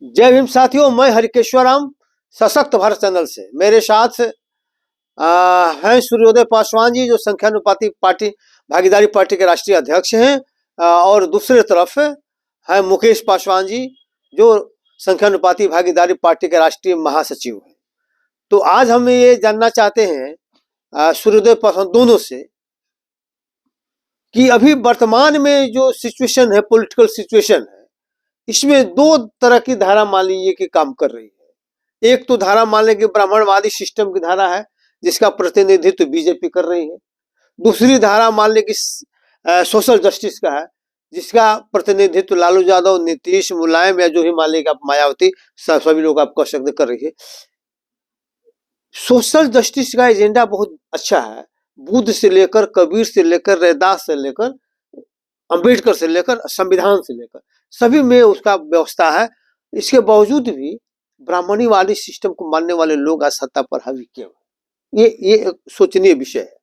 जय भीम साथियों, मैं हरिकेश्वरम सशक्त भारत चैनल से। मेरे साथ हैं सूर्योदय पासवान जी, जो संख्यानुपाती पार्टी भागीदारी पार्टी के राष्ट्रीय अध्यक्ष हैं। और दूसरे तरफ है मुकेश पासवान जी, जो संख्यानुपाती भागीदारी पार्टी के राष्ट्रीय महासचिव हैं। तो आज हम ये जानना चाहते हैं सूर्योदय पासवान दोनों से कि अभी वर्तमान में जो सिचुएशन है, पॉलिटिकल सिचुएशन है, इसमें दो तरह की धारा मान लीजिए कि काम कर रही है। एक तो धारा मान लेंगे ब्राह्मणवादी सिस्टम की धारा है, जिसका प्रतिनिधित्व बीजेपी कर रही है। दूसरी धारा मान लें कि सोशल जस्टिस का है, जिसका प्रतिनिधित्व लालू यादव, नीतीश, मुलायम या जो ही मान लेंगे आप मायावती, सभी लोग आप कह सकते कर रही है। सोशल जस्टिस का एजेंडा बहुत अच्छा है। बुद्ध से लेकर, कबीर से लेकर, रैदास से लेकर, अंबेडकर से लेकर, संविधान से लेकर सभी में उसका व्यवस्था है। इसके बावजूद भी ब्राह्मणीवादी सिस्टम को मानने वाले लोग आज सत्ता पर हावी क्यों है? ये एक सोचनीय विषय है।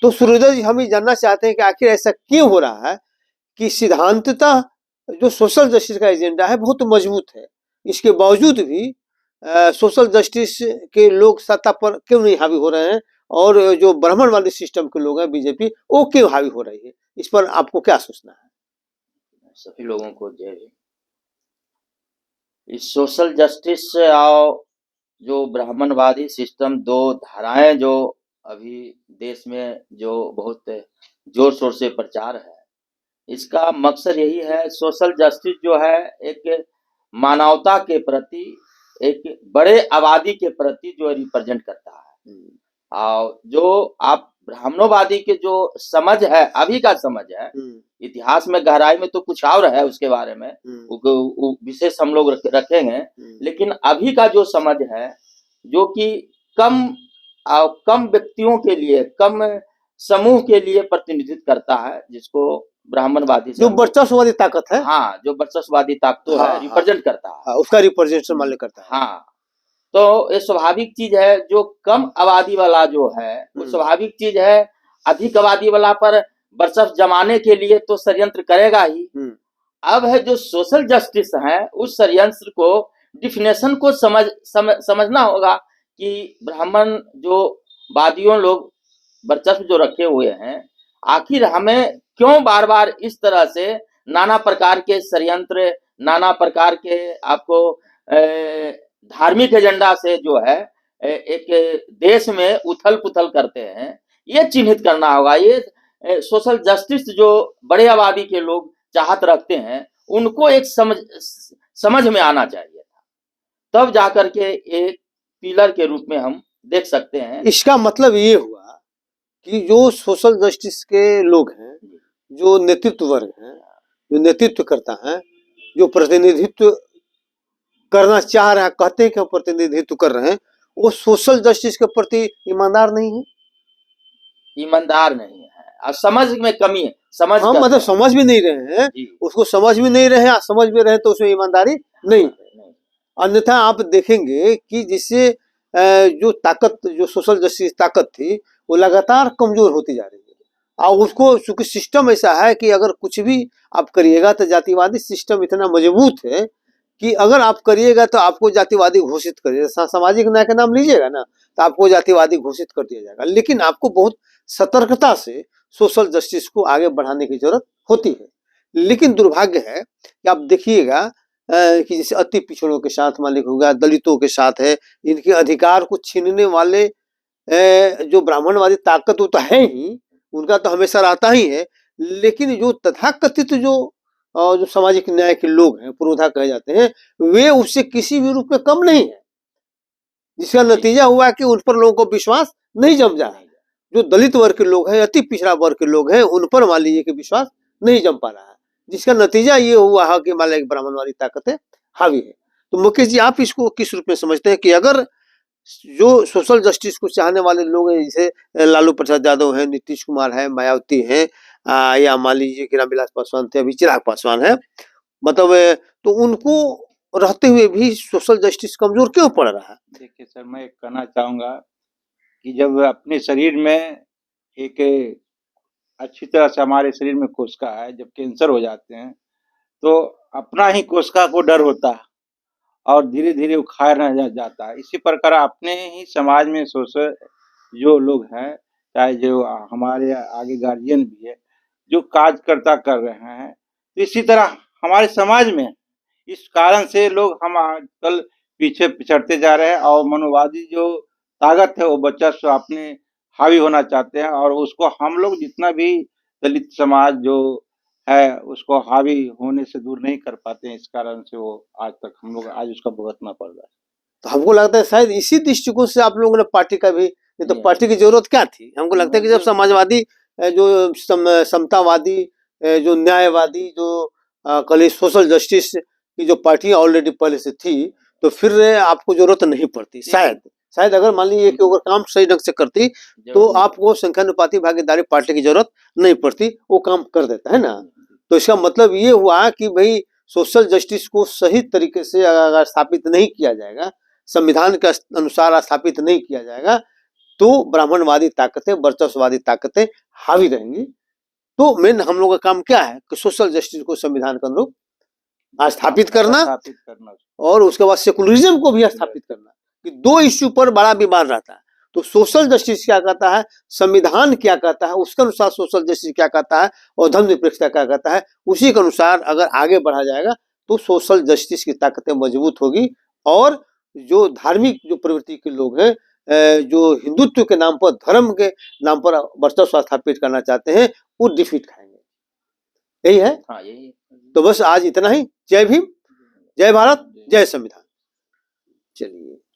तो सूर्योदय जी, हम ये जानना चाहते हैं कि आखिर ऐसा क्यों हो रहा है कि सिद्धांततः जो सोशल जस्टिस का एजेंडा है बहुत मजबूत है, इसके बावजूद भी सोशल जस्टिस के लोग सत्ता पर क्यों नहीं हावी हो रहे हैं, और जो ब्राह्मणवादी सिस्टम के लोग हैं बीजेपी, वो क्यों हावी हो रही है? इस पर आपको क्या सोचना है? सभी लोगों को जय भीम। इस सोशल जस्टिस और जो ब्राह्मणवादी सिस्टम, दो धाराएं जो अभी देश में जो बहुत जोर शोर से प्रचार है, इसका मकसद यही है। सोशल जस्टिस जो है एक मानवता के प्रति, एक बड़े आबादी के प्रति जो रिप्रेजेंट करता है। और जो आप ब्राह्मणवादी के जो समझ है, अभी का समझ है, इतिहास में गहराई में तो कुछ और है, उसके बारे में विशेष हम लोग रखेंगे। लेकिन अभी का जो समझ है, जो कि कम व्यक्तियों के लिए, कम समूह के लिए प्रतिनिधित्व करता है, जिसको ब्राह्मणवादी जो वर्चस्ववादी ताकत है, हाँ, जो वर्चस्ववादी ताकतों है, रिप्रेजेंट करता है, उसका रिप्रेजेंटेशन मान करता है। हाँ, तो ये स्वाभाविक चीज है। जो कम आबादी वाला जो है, वो स्वाभाविक चीज है। अधिक आबादी वाला पर वर्चस्व जमाने के लिए तो षड्यंत्र करेगा ही। अब है जो सोशल जस्टिस है, उस षड्यंत्र को, डिफिनेशन को समझना होगा कि ब्राह्मण जो वादियों लोग वर्चस्व जो रखे हुए हैं, आखिर हमें क्यों बार बार इस तरह से नाना प्रकार के षड्यंत्र, नाना प्रकार के आपको धार्मिक एजेंडा से जो है एक देश में उथल पुथल करते हैं, ये चिन्हित करना होगा। ये सोशल जस्टिस जो बड़े आबादी के लोग चाहत रखते हैं, उनको एक समझ में आना चाहिए था, तब जाकर के एक पिलर के रूप में हम देख सकते हैं। इसका मतलब ये हुआ कि जो सोशल जस्टिस के लोग हैं, जो नेतृत्व वर्ग है, जो नेतृत्व करता है, जो प्रतिनिधित्व करना चाह रहा है, कहते हैं कि हम प्रतिनिधित्व कर रहे हैं, वो सोशल जस्टिस के प्रति ईमानदार नहीं है। ईमानदार नहीं है और समझ में कमी है। समझ, हाँ, मतलब समझ भी नहीं रहे हैं, उसको समझ भी नहीं रहे हैं। समझ भी रहे तो उसमें ईमानदारी नहीं। अन्यथा आप देखेंगे कि जिससे जो ताकत, जो सोशल जस्टिस ताकत थी, वो लगातार कमजोर होती जा रही है। और उसको, चूंकि सिस्टम ऐसा है कि अगर कुछ भी आप करिएगा तो जातिवादी सिस्टम इतना मजबूत है कि अगर आप करिएगा तो आपको जातिवादी घोषित करिएगा। सामाजिक न्याय का नाम लीजिएगा ना, तो आपको जातिवादी घोषित कर दिया जाएगा। लेकिन आपको बहुत सतर्कता से सोशल जस्टिस को आगे बढ़ाने की जरूरत होती है। लेकिन दुर्भाग्य है कि आप देखिएगा कि जैसे अति पिछड़ों के साथ मालिक होगा, दलितों के साथ है, इनके अधिकार को छीनने वाले जो ब्राह्मणवादी ताकत, वो तो है ही, उनका तो हमेशा रहता ही है। लेकिन जो तथाकथित जो सामाजिक न्याय के लोग हैं, पुरोधा कहे जाते हैं, वे उससे किसी भी रूप में कम नहीं है, जिसका नतीजा हुआ कि उन पर लोगों को विश्वास नहीं जम जा रहा है। जो दलित वर्ग के लोग हैं, अति पिछड़ा वर्ग के लोग हैं, उन पर मान लीजिए कि विश्वास नहीं जम पा रहा है, जिसका नतीजा ये हुआ है कि मान लीजिए ब्राह्मणवादी ताकतें हावी है। तो मुकेश जी, आप इसको किस रूप में समझते हैं कि अगर जो सोशल जस्टिस को चाहने वाले लोग हैं, जैसे लालू प्रसाद यादव है, नीतीश कुमार है, मायावती है, या मान लीजिए कि रामविलास पासवान थे, अभी चिराग पासवान है, मतलब तो उनको रहते हुए भी सोशल जस्टिस कमजोर क्यों पड़ रहा है? देखिए सर, मैं कहना चाहूँगा कि जब अपने शरीर में एक अच्छी तरह से हमारे शरीर में कोशिका है, जब कैंसर हो जाते हैं तो अपना ही कोशिका को डर होता है, और धीरे धीरे उखाड़ जाता है। इसी प्रकार अपने ही समाज में सोशल जो लोग हैं, चाहे जो हमारे आगे गार्जियन भी है, जो कार्यकर्ता कर रहे हैं, तो इसी तरह हमारे समाज में इस कारण से लोग हम आजकल पीछे पिछड़ते जा रहे हैं और मनोवादी जो ताकत है वो बच्चा से अपने हावी होना चाहते हैं, और उसको हम लोग जितना भी दलित समाज जो है उसको हावी होने से दूर नहीं कर पाते हैं। इस कारण से वो आज तक हम लोग आज उसका भुगतना पड़ रहा है। तो हमको लगता है शायद इसी दृष्टिकोण से आप लोगों ने पार्टी का भी, नहीं तो पार्टी की जरूरत क्या थी? हमको लगता है कि जब समाजवादी जो समतावादी जो न्यायवादी जो कल सोशल जस्टिस की जो पार्टी ऑलरेडी पहले से थी, तो फिर आपको जरूरत नहीं पड़ती। शायद अगर मान लीजिए कि अगर काम सही ढंग से करती तो आपको संख्यानुपाती भागीदारी पार्टी की जरूरत नहीं पड़ती, वो काम कर देता है ना। तो इसका मतलब ये हुआ कि भाई सोशल जस्टिस को सही तरीके से अगर स्थापित नहीं किया जाएगा, संविधान के अनुसार स्थापित नहीं किया जाएगा, तो ब्राह्मणवादी ताकतें, वर्चस्ववादी ताकतें हावी रहेंगी। तो मेन हम लोग का काम क्या है कि सोशल जस्टिस को संविधान के अनुरूप स्थापित करना और उसके बाद सेकुलरिज्म को भी स्थापित करना। कि दो इश्यू पर बड़ा विवाद रहता है, तो सोशल जस्टिस क्या कहता है, संविधान क्या कहता है, उसके अनुसार सोशल जस्टिस क्या कहता है और धर्मनिरपेक्षता क्या कहता है, उसी के अनुसार अगर आगे बढ़ा जाएगा तो सोशल जस्टिस की ताकतें मजबूत होगी। और जो धार्मिक जो प्रवृत्ति के लोग हैं, जो हिंदुत्व के नाम पर, धर्म के नाम पर वर्चस्व स्थापित करना चाहते हैं, वो डिफीट खाएंगे। यही है। हाँ, यही। तो बस आज इतना ही। जय भीम, जय भारत, जय संविधान। चलिए।